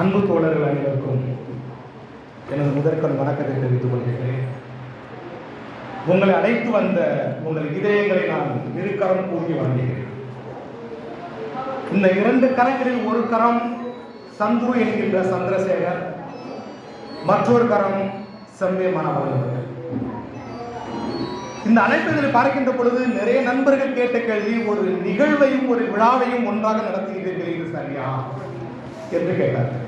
அன்பு தோழர்கள் அனைவருக்கும் எனது முதற்கண் வணக்கத்தை தெரிவித்துக் கொள்கிறேன். உங்களை அழைத்து வந்த உங்கள் இதயங்களை நான் இரு கரம் கூட்டி வணங்குகிறேன். இந்த இரண்டு கரங்களில் ஒரு கரம் சந்துரு என்கின்ற சந்திரசேகர், மற்றொரு கரம் செம்பே மணவளன். இந்த அழைப்புகளை பார்க்கின்ற பொழுது நிறைய நண்பர்கள் கேட்ட கேள்வி, ஒரு நிகழ்வையும் ஒரு விழாவையும் ஒன்றாக நடத்துகிறீர்கள், இது சரியா என்று கேட்டார்கள்.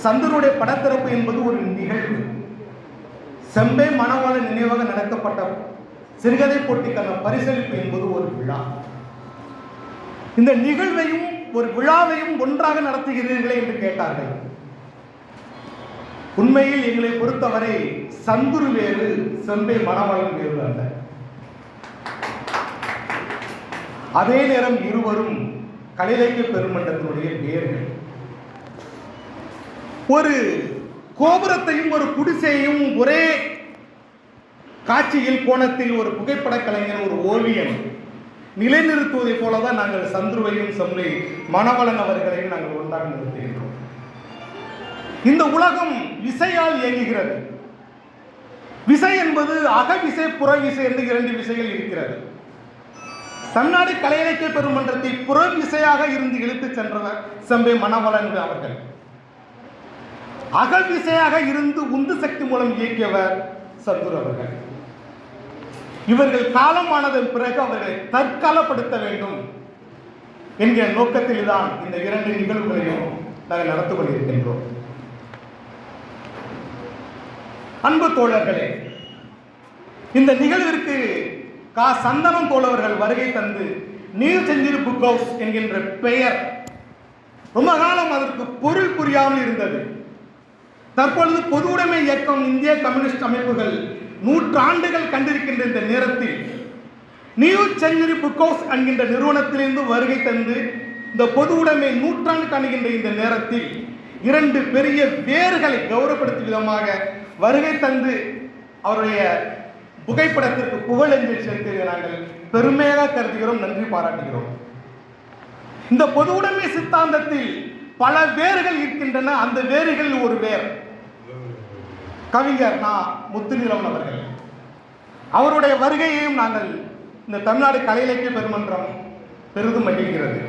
சந்தருடைய படத்திறப்பு என்பது ஒரு நிகழ்வு. செம்பே மணவாளன் நினைவாக நடத்தப்பட்ட சிறுகதை போட்டிக்கான பரிசளிப்பு என்பது ஒரு விழா. இந்த நிகழ்வையும் ஒரு விழாவையும் ஒன்றாக நடத்துகிறீர்களே என்று கேட்டார்கள். உண்மையில் எங்களை பொறுத்தவரை சந்துரு வேறு, செம்பே மணவாளன் வேறு அல்ல. அதே நேரம் இருவரும் கலையிலக்கிய பெருமன்றத்தினுடைய வேர்கள். ஒரு கோபுரத்தையும் ஒரு குடிசையையும் ஒரே காட்சியில் கோணத்தில் ஒரு புகைப்பட கலைஞர், ஒரு ஓவியன் நிலைநிறுத்துவதை போலதான் நாங்கள் சந்துருவையும் செம்பே மணவாளன் அவர்களையும் நாங்கள் ஒன்றாக நிறுத்துகின்றோம். இந்த உலகம் விசையால் இயங்குகிறது. விசை என்பது அகவிசை, புறவிசை என்று இரண்டு விசைகள் இருக்கிறது. தமிழ்நாடு கலை இலக்கிய பெருமன்றத்தை புறவிசையாக இருந்து இழுத்துச் சென்றவர் செம்பே மணவாளன் அவர்கள். அகவிசையாக இருந்து உந்து சக்தி மூலம் இயக்கியவர் சந்துரு அவர்கள். இவர்கள் காலமானதன் பிறகு அவர்களை தற்காலப்படுத்த வேண்டும் என்கிற நோக்கத்தில் தான் இந்த இரண்டு நிகழ்வுகளையும் நாங்கள் நடத்தி கொண்டிருக்கின்றோம். அன்பு தோழர்களே, இந்த நிகழ்விற்கு சந்தனம் தோழர்கள் வருகை தந்து நீர் செஞ்சிரு புக் ஹவுஸ் என்கின்ற பெயர் ரொம்ப காலம் அதற்கு பொருள் புரியாமல் இருந்தது. தற்பொழுது பொது உடைமை இயக்கம், இந்திய கம்யூனிஸ்ட் அமைப்புகள் நூற்றாண்டுகள் கண்டிருக்கின்ற இந்த நேரத்தில் நியூ செஞ்சுரி புக் ஹவுஸ் என்கின்ற நிறுவனத்திலிருந்து வருகை தந்து இந்த பொது உடைமை நூற்றாண்டு காணுகின்ற இந்த நேரத்தில் இரண்டு பெரிய வேர்களை கௌரவப்படுத்தும் விதமாக வருகை தந்து அவருடைய புகைப்படத்திற்கு புகழஞ்சலி செலுத்த நாங்கள் பெருமையாக கருதுகிறோம், நன்றி பாராட்டுகிறோம். இந்த பொது உடைமை சித்தாந்தத்தில் பல வேர்கள் இருக்கின்றன. அந்த வேர்களில் ஒரு வேர் கவிஞர் முத்துநிலவன் அவர்கள். அவருடைய வருகையையும் நாங்கள் இந்த தமிழ்நாடு கலை இலக்கிய பெருமன்றம் பெரிதும் மகிழ்கிறது.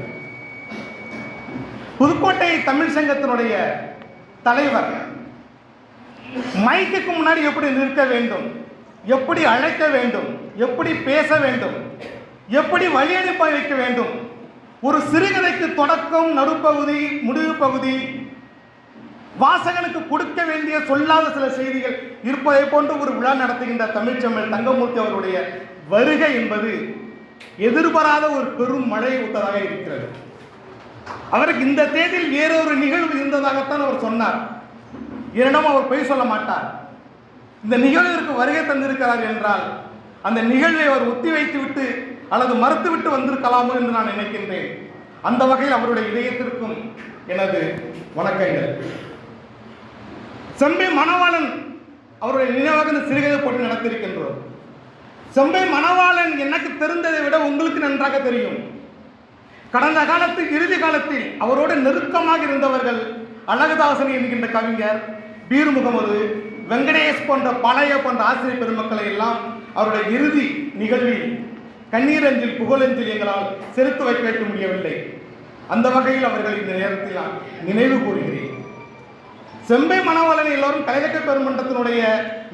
புதுக்கோட்டை தமிழ் சங்கத்தினுடைய தலைவர் மைக்குக்கு முன்னாடி எப்படி நிற்க வேண்டும், எப்படி அழைக்க வேண்டும், எப்படி பேச வேண்டும், எப்படி வழியனுப்ப வைக்க வேண்டும், ஒரு சிறுகதைக்கு தொடக்கம், நடுப்பகுதி, முடிவு பகுதி, வாசகனுக்கு கொடுக்க வேண்டிய சொல்லாத சில செய்திகள் இருப்பதை போன்று ஒரு விழா நடத்துகின்ற தமிழ்ச்செம்மல் தங்கமூர்த்தி அவருடைய வருகை என்பது எதிர்பாராத ஒரு பெரும் மழை ஊத்ததாக இருக்கிறது. அவருக்கு இந்த தேதியில் வேறொரு நிகழ்வு இருந்ததாகத்தான் அவர் சொன்னார். என்னிடம் அவர் பொய் சொல்ல மாட்டார். இந்த நிகழ்விற்கு வருகை தந்திருக்கிறார் என்றால் அந்த நிகழ்வை அவர் ஒத்தி வைத்து விட்டு அல்லது மறுத்துவிட்டு வந்திருக்கலாமோ என்று நான் நினைக்கின்றேன். அந்த வகையில் அவருடைய இதயத்திற்கும் எனது வணக்கங்கள். செம்பே மணவாளன் அவருடைய நினைவாக இந்த சிறுகதை போட்டு நடத்தியிருக்கின்றோம். செம்பே மணவாளன் எனக்கு தெரிந்ததை விட உங்களுக்கு நன்றாக தெரியும். கடந்த காலத்தில், இறுதி காலத்தில் அவரோடு நெருக்கமாக இருந்தவர்கள் அழகுதாசன் என்கின்ற கவிஞர், பீர் முகமது, வெங்கடேஷ் போன்ற பழைய போன்ற ஆசிரியர் பெருமக்களை எல்லாம் அவருடைய இறுதி நிகழ்வில் கண்ணீரஞ்சில் புகழஞ்சில் எங்களால் செலுத்து வைக்க முடியவில்லை. அந்த வகையில் அவர்கள் இந்த நேரத்தில் நான் நினைவு கூறுகிறேன். செம்பே மணவாளனை எல்லோரும் கலை இலக்கிய பெருமன்றத்தினுடைய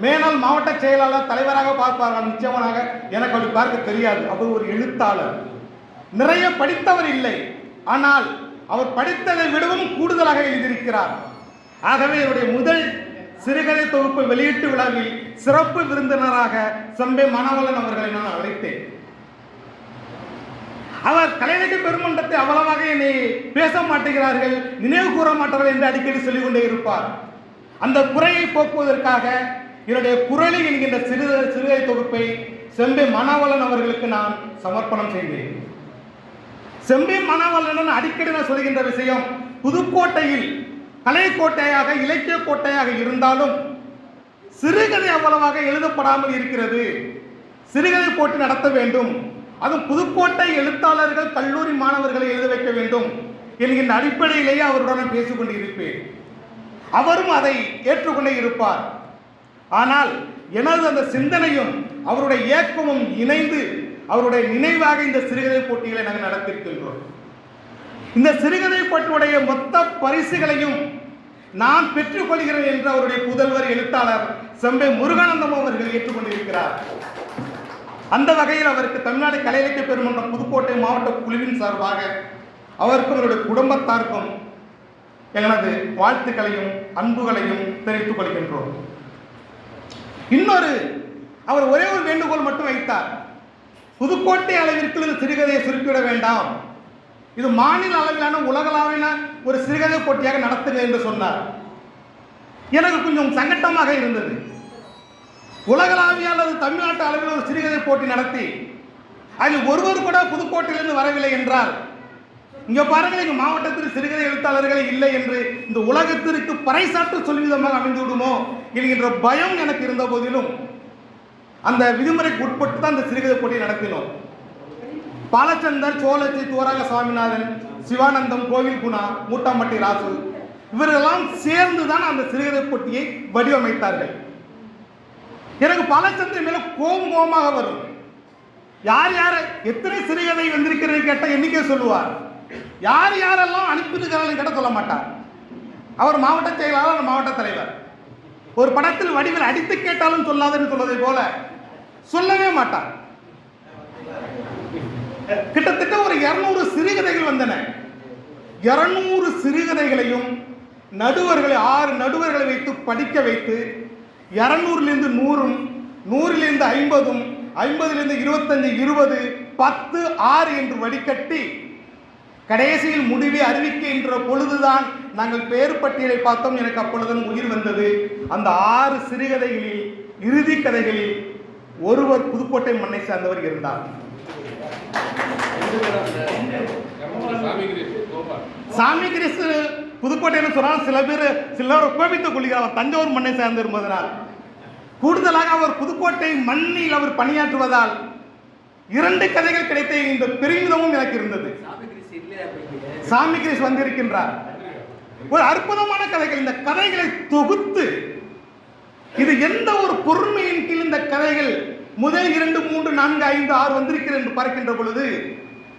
மேனாள் மாவட்ட செயலாளர் தலைவராக பார்ப்பார்கள். நிச்சயமாக எனக்கு அப்படி பார்க்க தெரியாது. அவர் ஒரு எழுத்தாளர், நிறைய படித்தவர் இல்லை. ஆனால் அவர் படித்ததை விடவும் கூடுதலாக எழுதியிருக்கிறார். ஆகவே என்னுடைய முதல் சிறுகதை தொகுப்பு வெளியீட்டு விழாவில் சிறப்பு விருந்தினராக செம்பே மணவாளன் அவர்களை நான் அழைத்தேன். அவர் கலை இலக்கிய பெருமன்றத்தை அவ்வளவாக என்னை பேச மாட்டேங்கிறார்கள், நினைவு கூற மாட்டார்கள் என்று அடிக்கடி சொல்லிக் கொண்டே இருப்பார். அந்த குறையை போக்குவதற்காக என்னுடைய குரலி என்கின்ற சிறுகதை தொகுப்பை செம்பே மணவாளன் அவர்களுக்கு நான் சமர்ப்பணம் செய்தேன். செம்பே மணவாளன் அடிக்கடி நான் சொல்கின்ற விஷயம், புதுக்கோட்டையில் கலை கோட்டையாக, இலக்கிய கோட்டையாக இருந்தாலும் சிறுகதை அவ்வளவாக எழுதப்படாமல் இருக்கிறது. சிறுகதை போட்டி நடத்த வேண்டும், அதுவும் புதுக்கோட்டை எழுத்தாளர்கள் கல்லூரி மாணவர்களை எழுத வைக்க வேண்டும் என்கின்ற அடிப்படையிலேயே அவருடன் பேசிக் கொண்டு இருப்பேன். அவரும் அதை ஏற்றுக்கொண்டே இருப்பார். ஆனால் எனது அந்த சிந்தனையும் அவருடைய இயக்கமும் இணைந்து அவருடைய நினைவாக இந்த சிறுகதை போட்டிகளை நாங்கள் நடத்தியிருக்கின்றோம். இந்த சிறுகதை போட்டியுடைய மொத்த பரிசுகளையும் நான் பெற்றுக்கொள்கிறேன் என்று அவருடைய புதல்வர் எழுத்தாளர் செம்பை முருகானந்தம் அவர்கள் ஏற்றுக்கொண்டிருக்கிறார். அந்த வகையில் அவருக்கு தமிழ்நாடு கலை இலக்கிய பெருமன்றம் புதுக்கோட்டை மாவட்ட குழுவின் சார்பாக அவருக்கும் அவருடைய குடும்பத்தாருக்கும் எனது வாழ்த்துக்களையும் அன்புகளையும் தெரிவித்துக் கொள்கின்றோம். இன்னொரு அவர் ஒரே ஒரு வேண்டுகோள் மட்டும் வைத்தார். புதுக்கோட்டை அளவிற்கு இந்த சிறுகதையை சுருக்கிவிட வேண்டாம், இது மாநில அளவிலான உலகளாவிலான ஒரு சிறுகதை போட்டியாக நடத்துங்க என்று சொன்னார். எனக்கு கொஞ்சம் சங்கட்டமாக இருந்தது. உலகளாவிய அல்லது தமிழ்நாட்டு அளவில் ஒரு சிறுகதை போட்டி நடத்தி அதில் ஒருவர் கூட புதுக்கோட்டையிலிருந்து வரவில்லை என்றால், இங்க பாருங்கள், எங்க மாவட்டத்தில் சிறுகதை எழுத்தாளர்களே இல்லை என்று இந்த உலகத்திற்கு பறைசாற்று சொல்விதமாக அமைந்து விடுமோ என்கின்ற பயம் எனக்கு இருந்த போதிலும் அந்த விதிமுறைக்கு உட்பட்டு தான் அந்த சிறுகதை போட்டியை நடத்தினோம். பாலச்சந்தர், சோழச்சி, தோராக சுவாமிநாதன், சிவானந்தம், கோவில் குணா, மூட்டாம்பட்டி ராசு இவர்களெல்லாம் சேர்ந்துதான் அந்த சிறுகதை போட்டியை வடிவமைத்தார்கள். எனக்கு பாலச்சந்தர் மேல கோபமாக வரும். யார் யார் எத்தனை சிறுகதை வந்திருக்கிறது கேட்ட எண்ணிக்கை சொல்லுவார். யார் யாரெல்லாம் அனுப்பியிருக்கிறார்கள் கேட்ட சொல்ல மாட்டார். அவர் மாவட்ட செயலாளர், மாவட்ட தலைவர். ஒரு படத்தில் வடிவில் அடித்து கேட்டாலும் சொல்லாதுன்னு சொல்வதை போல சொல்லவே மாட்டார். கிட்டத்தட்ட ஒரு 200 சிறுகதைகள் வந்தன. 200 சிறுகதைகளையும் நடுவர்களை 6 நடுவர்களை வைத்து படிக்க வைத்து 200லிருந்து 100, 100லிருந்து 50, 50லிருந்து 25, 20, 10, 6 என்று வடிகட்டி கடைசியில் முடிவை அறிவிக்கின்ற பொழுதுதான் நாங்கள் பெயர் பட்டியலை பார்த்தோம். எனக்கு அப்பொழுதும் உயிர் வந்தது. அந்த 6 சிறுகதைகளில் இறுதி கதைகளில் ஒருவர் புதுக்கோட்டை மண்ணை சார்ந்தவர் இருந்தார். சாமி கிரிஸ் புதுக்கோட்டைன்னு சொன்னால் சிலர் கோபித்துக் கொள்கிறார், தஞ்சாவூர் மண்ணை சார்ந்து இருப்பதனால். கூடுதலாக அவர் புதுக்கோட்டை மண்ணில் அவர் பணியாற்றுவதால் 2 கதைகள் கிடைத்த இந்த பெருமிதமும் எனக்கு இருந்தது. சாமி கிரிஸ் வந்திருக்கின்றார். ஒரு அற்புதமான கதைகள். இந்த கதைகளை தொகுத்து இது எந்த ஒரு பொறுமையின் கீழ் இந்த கதைகள் முதல் 2, 3, 4, 5, 6 வந்திருக்கிறது என்று பார்க்கின்ற பொழுது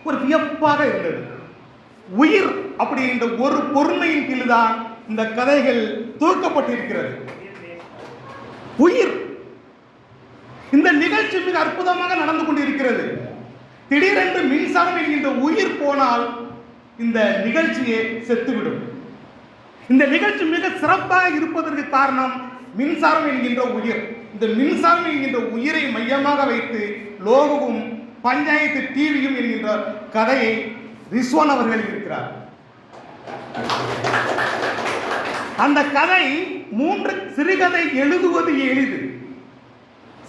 ஒரு வியப்பாக இருந்தது. உயிர் அப்படின்ற ஒரு பொறுமையின் கீழ் தான் இந்த கதைகள் தொகுக்கப்பட்டிருக்கிறது. உயிர். இந்த நிகழ்ச்சி மிக அற்புதமாக நடந்து கொண்டிருக்கிறது. திடீரென்று மின்சாரம் என்கின்ற உயிர் போனால் இந்த நிகழ்ச்சியை செத்துவிடும். இந்த நிகழ்ச்சி மிக சிறப்பாக இருப்பதற்கு காரணம் மின்சாரம் என்கின்ற உயிர். இந்த மின்சாரம் என்கின்ற உயிரை மையமாக வைத்து லோகமும் பஞ்சாயத்து டிவியும் என்கின்ற கதையை ரிஸ்வான் அவர்கள் இருக்கிறார். அந்த கதை 3 சிறுகதை எழுதுவது எளிது,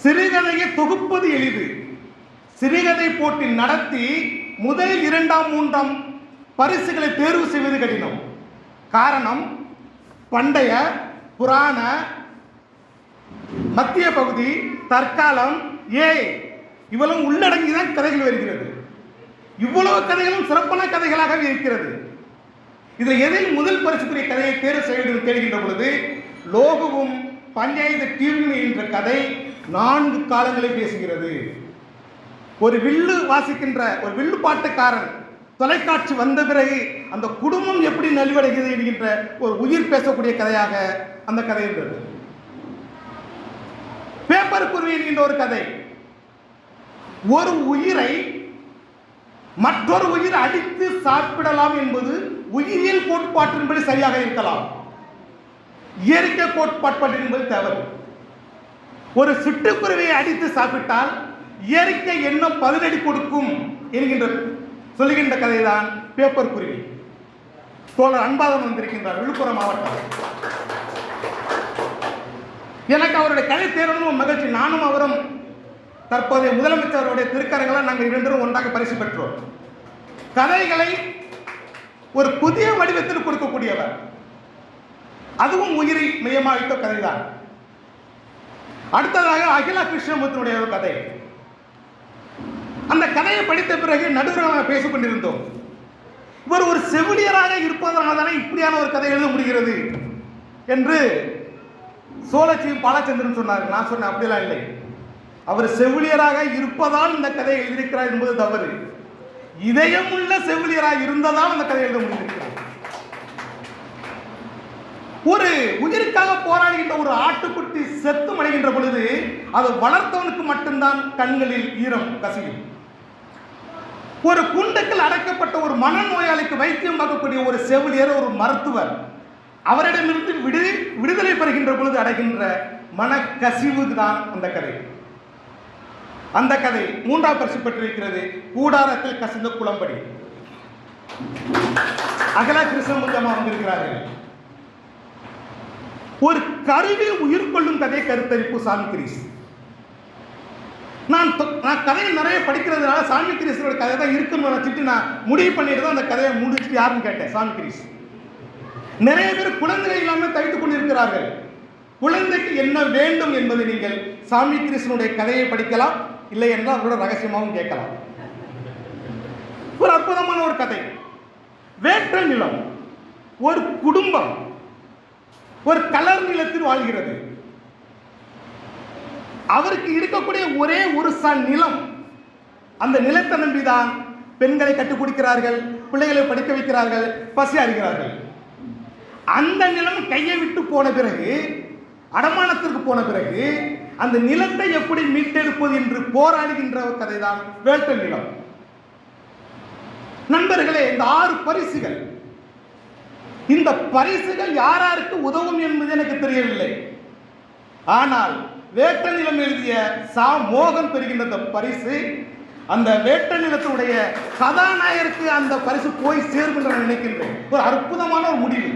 சிறுகதையை தொகுப்பது எளிது. சிறுகதை போட்டி நடத்தி முதல் 2ஆம் 3ஆம் பரிசுகளை தேர்வு செய்வது கடினம். காரணம், பண்டைய, புராண, மத்திய பகுதி, தற்காலம், இவ்வளவு உள்ளடங்கிதான் கதைகள் வருகிறது. இவ்வளவு கதைகளும் சிறப்பான கதைகளாக இருக்கிறது. இதில் எதில் முதல் பரிசுக்குரிய கதையை தேர்வு செய்ய தேடுகின்ற பொழுது லோகமும் பஞ்சாயத்து டிவி என்ற கதை 4 காலங்களை பேசுகிறது. ஒரு வில்லு வாசிக்கின்ற ஒரு வில்லு பாட்டுக்காரன் தொலைக்காட்சி வந்த பிறகு அந்த குடும்பம் எப்படி நலிவடைகிறது என்கின்ற ஒரு உயிர் பேசக்கூடிய கதையாக அந்த கதை இருந்தது. பேப்பர் குருவி என்கின்ற ஒரு கதை. ஒரு உயிரை மற்றொரு உயிர் அடித்து சாப்பிடலாம் என்பது உயிரியல் கோட்பாட்டின்படி சரியாக இருக்கலாம், இயற்கை கோட்பாட்டின்படி தவறு. ஒரு சிட்டுக்குருவியை அடித்து சாப்பிட்டால் இயற்கை என்ன பதிலடி கொடுக்கும் என்கின்ற சொல்லுகின்ற கதைதான் பேப்பர் குருவி. தோழர் அன்பாதன் வந்திருக்கின்றார், விழுப்புரம் மாவட்டம். எனக்கு அவருடைய கதை தேர்வும் மகிழ்ச்சி. நானும் அவரும் தற்போதைய முதலமைச்சருடைய திருக்கரங்களை நாங்கள் 2 ஒன்றாக பரிசு பெற்றோம். கதைகளை ஒரு புதிய வடிவத்தில் கொடுக்கக்கூடியவர், அதுவும் உயிரை மையமாக வைத்த கதைதான். அடுத்ததாக அகிலா கிருஷ்ணமூர்த்தியுடைய ஒரு கதை. அந்த கதையை படித்த பிறகு நடுவராக பேசிக் கொண்டிருந்தோம். இவர் ஒரு செவிலியராக இருப்பதனால தானே இப்படியான ஒரு கதை எழுத முடிகிறது என்று சோழச்சியும் பாலச்சந்திரன் சொன்னார். நான் சொன்னேன் அப்படியெல்லாம் இல்லை, அவர் செவிலியராக இருப்பதால் இந்த கதையை எழுதியிருக்கிறார் என்பது தவறு. இதயமுள்ள செவிலியராக இருந்ததால் அந்த கதை எழுத முடிந்திருக்கிறது. ஒரு உயிருக்காக போராடுகின்ற ஒரு ஆட்டுக்குட்டி செத்து மடைகின்ற பொழுது அதை வளர்த்தவனுக்கு மட்டும்தான் கண்களில் ஈரம் கசியும். ஒரு குண்டுக்குள் அடைக்கப்பட்ட ஒரு மனநோயாளிக்கு வைத்தியம் பார்க்கக்கூடிய ஒரு செவிலியர், ஒரு மருத்துவர், அவரிடமிருந்து விடுதலை பெறுகின்ற பொழுது அடைகின்ற மனக்கசிவு தான் அந்த கதை. அந்த கதை 3ஆம் பரிசு பெற்றிருக்கிறது. கூடாரத்தில் கசிந்த குளம்படி. அகலா கிருஷ்ணமுஞ்சம்மா வந்திருக்கிறார்கள். ஒரு கருவி உயிர் கொள்ளும் கதை கருத்தரிப்பு சாமி கிரீஸ். நான் கதையை நிறைய படிக்கிறதுனால சாமி கிரீஸோட கதை தான் இருக்குன்னு நினைச்சிட்டு நான் முடிவு பண்ணிட்டு தான் அந்த கதையை முடிச்சுட்டு யாருன்னு கேட்டேன். சாமி கிரீஸ். நிறைய பேர் குழந்தைகள் இல்லாமல் தவித்துக் கொண்டிருக்கிறார்கள். குழந்தைக்கு என்ன வேண்டும் என்பதை நீங்கள் சாமி கிருஷ்ணனுடைய கதையை படிக்கலாம், இல்லை என்றால் அவரோட ரகசியமாகவும் கேட்கலாம். ஒரு அற்புதமான ஒரு கதை. வேற்ற நிலம். ஒரு குடும்பம் ஒரு கலர் நிலத்தில் வாழ்கிறது. அவருக்கு இருக்கக்கூடிய ஒரே ஒரு நிலம். அந்த நிலத்தை நம்பிதான் பெண்களை கட்டுக் கொடுக்கிறார்கள், பிள்ளைகளை படிக்க வைக்கிறார்கள், பசி அறிகிறார்கள். அந்த நிலம் கையை விட்டு போன பிறகு, அடமானத்திற்கு போன பிறகு அந்த நிலத்தை எப்படி மீட்டெடுப்பது என்று போராடுகின்ற ஒரு கதை தான் வேற்ற நிலம். நண்பர்களே, இந்த 6 பரிசுகள், இந்த பரிசுகள் யாராருக்கு உதவும் என்பது எனக்கு தெரியவில்லை. ஆனால் வேற்ற நிலம் எழுதிய சா மோகன் பெறுகின்ற பரிசு, அந்த வேற்ற நிலத்துடைய கதாநாயகருக்கு அந்த பரிசு போய் சேரும் என்று நான் நினைக்கின்றேன். ஒரு அற்புதமான ஒரு முடிவு.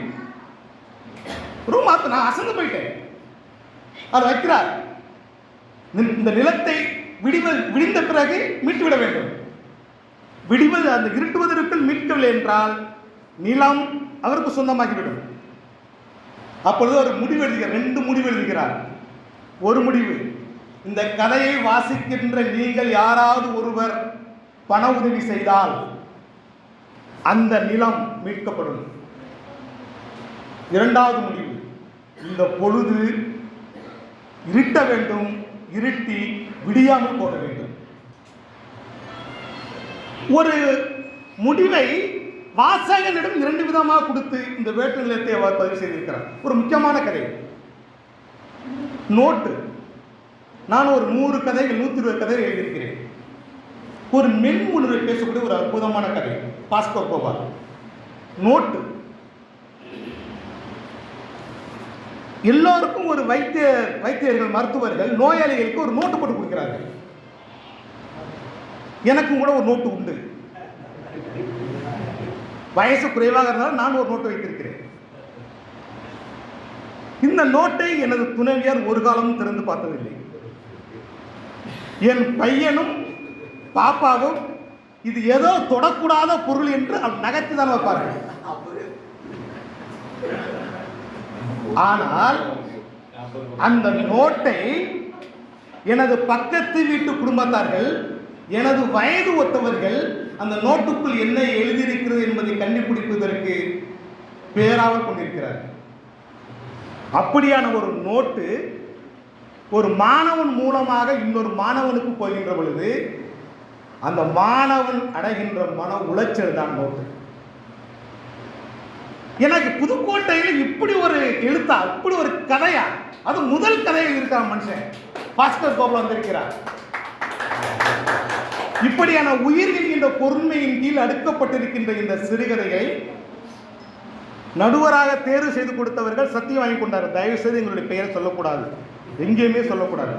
நான் அசந்து போயிட்டேன். அவர் வைக்கிறார், இந்த நிலத்தை விடிந்த பிறகு மீட்டுவிட வேண்டும். விடிவது அந்த இருட்டுவதற்குள் மீட்கவில்லை என்றால் நிலம் அவருக்கு சொந்தமாகிவிடும். அப்பொழுது ஒரு முடிவு எழுதுகிறார். 2 முடிவு எழுதுகிறார். ஒரு முடிவு, இந்த கதையை வாசிக்கின்ற நீங்கள் யாராவது ஒருவர் பண உதவி செய்தால் அந்த நிலம் மீட்கப்படும். 2வது முடிவு, இந்த பொழுது இருட்ட வேண்டும், இருட்டி விடியாமல் போக வேண்டும். ஒரு முடிவை வாசகனிடம் 2 விதமாக கொடுத்து இந்த வேற்று நிலத்தை அவர் பதிவு செய்திருக்கிறார். ஒரு முக்கியமான கதை. நோட்டு. நான் ஒரு 100 கதைகள் 120 கதைகள் எழுதியிருக்கிறேன். ஒரு மென்முன்னுரை பேசக்கூடிய ஒரு அற்புதமான கதை பாஸ்கோ கோபால். நோட்டு. எல்லோருக்கும் ஒரு வைத்தியர்கள், மருத்துவர்கள் நோயாளிகளுக்கு ஒரு நோட்டு போட்டு கொடுக்கிறார்கள். எனக்கும் கூட ஒரு நோட்டு உண்டு. வயசு குறைவாக இருந்தாலும் நான் ஒரு நோட்டு வைத்திருக்கிறேன். இந்த நோட்டை எனது துணைவியார் ஒரு காலமும் திறந்து பார்த்ததில்லை. என் பையனும் பாப்பாவும் இது ஏதோ தொடக்கூடாத பொருள் என்று நகைத்து தான் வைப்பார்கள். ஆனால் அந்த நோட்டை எனது பக்கத்து வீட்டு குடும்பத்தார்கள், எனது வயது ஒத்தவர்கள் அந்த நோட்டுக்குள் என்ன எழுதியிருக்கிறது என்பதை கண்டுபிடிப்பதற்கு பேராக கொண்டிருக்கிறார்கள். அப்படியான ஒரு நோட்டு ஒரு மாணவன் மூலமாக இன்னொரு மாணவனுக்கு போகின்ற பொழுது அந்த மாணவன் அடைகின்ற மன உளைச்சல் தான் நோட்டு. எனக்கு புதுக்கோட்டையில் இப்படி ஒரு எழுத்தா, இப்படி ஒரு கதையா, அது முதல் கதையில் இருக்கிற மனுஷன் பாஸ்கர் கோபால் வந்திருக்கிறார். இப்படியான உயிர் என்கின்ற பொறுமையின் கீழ் அடுக்கப்பட்டிருக்கின்ற இந்த சிறுகதையை நடுவராக தேர்வு செய்து கொடுத்தவர்கள் சத்தியம் வாங்கி கொண்டார். தயவு செய்து எங்களுடைய பெயரை சொல்லக்கூடாது, எங்கேயுமே சொல்லக்கூடாது.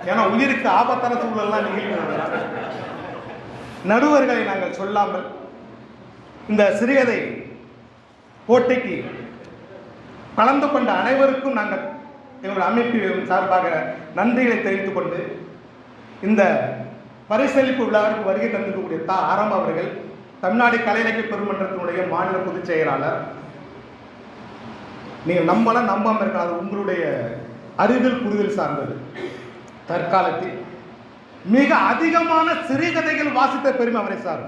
ஏன்னா உயிருக்கு ஆபத்தான சூழல்லாம் நிகழ்கிறது. நடுவர்களை நாங்கள் சொல்லாமல் இந்த சிறுகதை போட்டிக்கு கலந்து கொண்ட அனைவருக்கும் நாங்கள் எங்களுடைய அமைப்பு சார்பாக நன்றிகளை தெரிவித்துக் கொண்டு, இந்த பரிசளிப்பு விழாவிற்கு வருகை தந்திருக்கக்கூடிய ஆரம் அவர்கள் தமிழ்நாடு கலை இலக்கிய பெருமன்றத்தினுடைய மாநில பொதுச் செயலாளர். நீங்கள் நம்பாமல் இருக்கலாம், அது உங்களுடைய அறிதல் புரிதல் சார்ந்தது. தற்காலத்தில் மிக அதிகமான சிறுகதைகள் வாசித்த பெருமை அவரை சார்.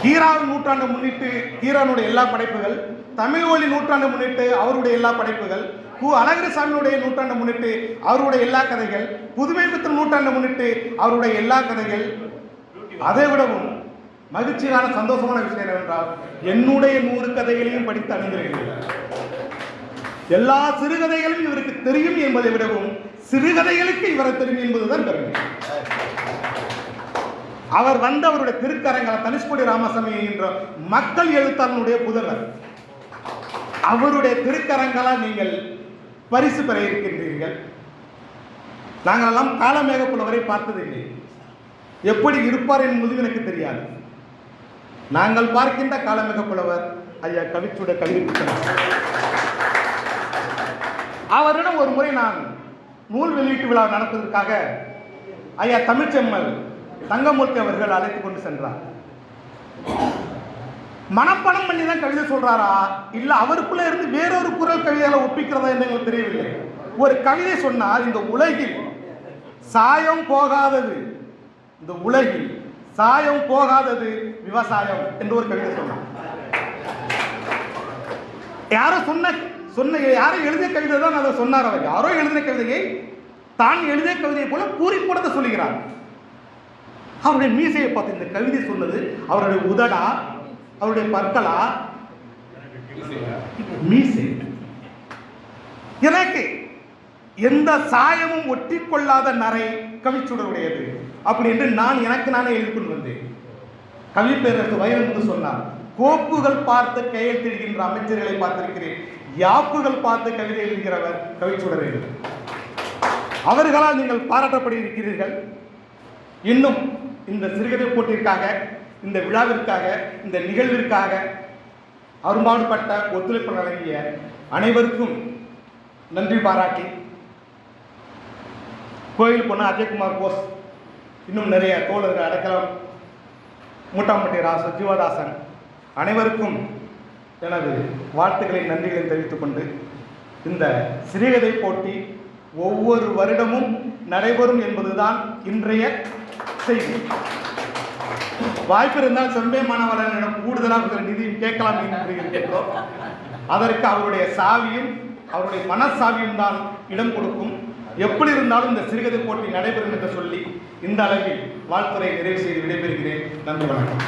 கீராவின் நூற்றாண்டை முன்னிட்டு கீரானுடைய எல்லா படைப்புகள், தமிழ் ஒலி நூற்றாண்டை முன்னிட்டு அவருடைய எல்லா படைப்புகள், அழகிரிசாமியுடைய நூற்றாண்டை முன்னிட்டு அவருடைய எல்லா கதைகள், புதுமை பித்தன் நூற்றாண்டை முன்னிட்டு அவருடைய எல்லா கதைகள். அதை விடவும் மகிழ்ச்சியான சந்தோஷமான விஷயம் என்னவென்றால் என்னுடைய 100 கதைகளையும் படித்து அணிந்திருக்கிறேன். எல்லா சிறுகதைகளும் இவருக்கு தெரியும் என்பதை விடவும் சிறுகதைகளுக்கு இவரை தெரியும் என்பதுதான் பெருமை. அவர் வந்த அவருடைய திருக்கரங்களை தனுஷ்கோடி ராமசாமி என்ற மக்கள் எழுத்தாளனுடைய புதல்வர், அவருடைய திருக்கரங்களால் நீங்கள் பரிசு பெற இருக்கின்றீர்கள். நாங்கள் எல்லாம் காலமேக புலவரை பார்த்ததில்லை, எப்படி இருப்பார் என்பது எனக்கு தெரியாது. நாங்கள் பார்க்கின்ற காலமேக புலவர் ஐயா கவிச்சுட கல்வி. அவரிடம் ஒரு முறை நான் நூல் வெளியீட்டு விழா நடப்பதற்காக ஐயா தமிழ்ச்செம்மல் தங்கமூர்த்தி அவர்கள் அழைத்துக் கொண்டு சென்றார். மனப்பணம் பண்ணி தான் கவிதை சொல்றாரா இல்ல அவருக்குள்ள இருந்து வேறொரு குரல் கவிதைகளை ஒப்பிக்கிறதா என்று எங்களுக்கு தெரியவில்லை. ஒரு கவிதை சொன்னால், இந்த உலகில் சாயம் போகாதது, இந்த உலகில் சாயம் போகாதது விவசாயம் என்று ஒரு கவிதை சொன்னார். யாரோ யாரோ எழுதிய கவிதை தான் அதை சொன்னார். அவர் யாரோ எழுதின கவிதையை தான் எழுதிய கவிதையை போல பூரிப்போட சொல்லுகிறார். அவருடைய மீசையை பார்த்து இந்த கவிதை சொன்னது அவருடைய உதடா, அவருடைய பற்களா, மீசை. எனக்கு எந்த சாயமும் ஒட்டி கொள்ளாத நரை கவிச்சுடருடையது அப்படி என்று எனக்கு நானே எழுதி கொண்டு வந்தேன். கவி பேரரசு வைரமுத்து சொன்னார், கோப்புகள் பார்த்து கையெழுத்திடுகின்ற அமைச்சர்களை பார்த்திருக்கிறேன், யாப்புகள் பார்த்து கவிதை எழுதுகிறவர் கவிச்சுடர். அவர்களால் நீங்கள் பாராட்டப்படி இருக்கிறீர்கள். இன்னும் இந்த சிறுகதை போட்டிற்காக, இந்த விழாவிற்காக, இந்த நிகழ்விற்காக அரும்பாடுபட்ட ஒத்துழைப்பு வழங்கிய அனைவருக்கும் நன்றி பாராட்டி, கோயில் பொண்ணு அஜய்குமார் போஸ், இன்னும் நிறைய தோழர்கள், அடைக்கலம் மூட்டாம்பட்டி ராசு, ஜீவதாசன் அனைவருக்கும் எனது வாழ்த்துக்களை நன்றிகளை தெரிவித்துக் கொண்டு, இந்த சிறுகதை போட்டி ஒவ்வொரு வருடமும் நடைபெறும் என்பதுதான் இன்றைய செய்தி. வாய்ப்பு இருந்தால் செம்பை மாணவர்களிடம் கூடுதலாக நிதியும் கேட்கலாம் என்று இருக்கின்றோம். அதற்கு அவருடைய சாவியும் அவருடைய மனசாவியும் தான் இடம் கொடுக்கும். எப்படி இருந்தாலும் இந்த சிறுகதை போட்டி நடைபெறும் என்று சொல்லி இந்த அளவில் வாழ்த்துறை நிறைவு செய்து விடைபெறுகிறேன். நன்றி, வணக்கம்.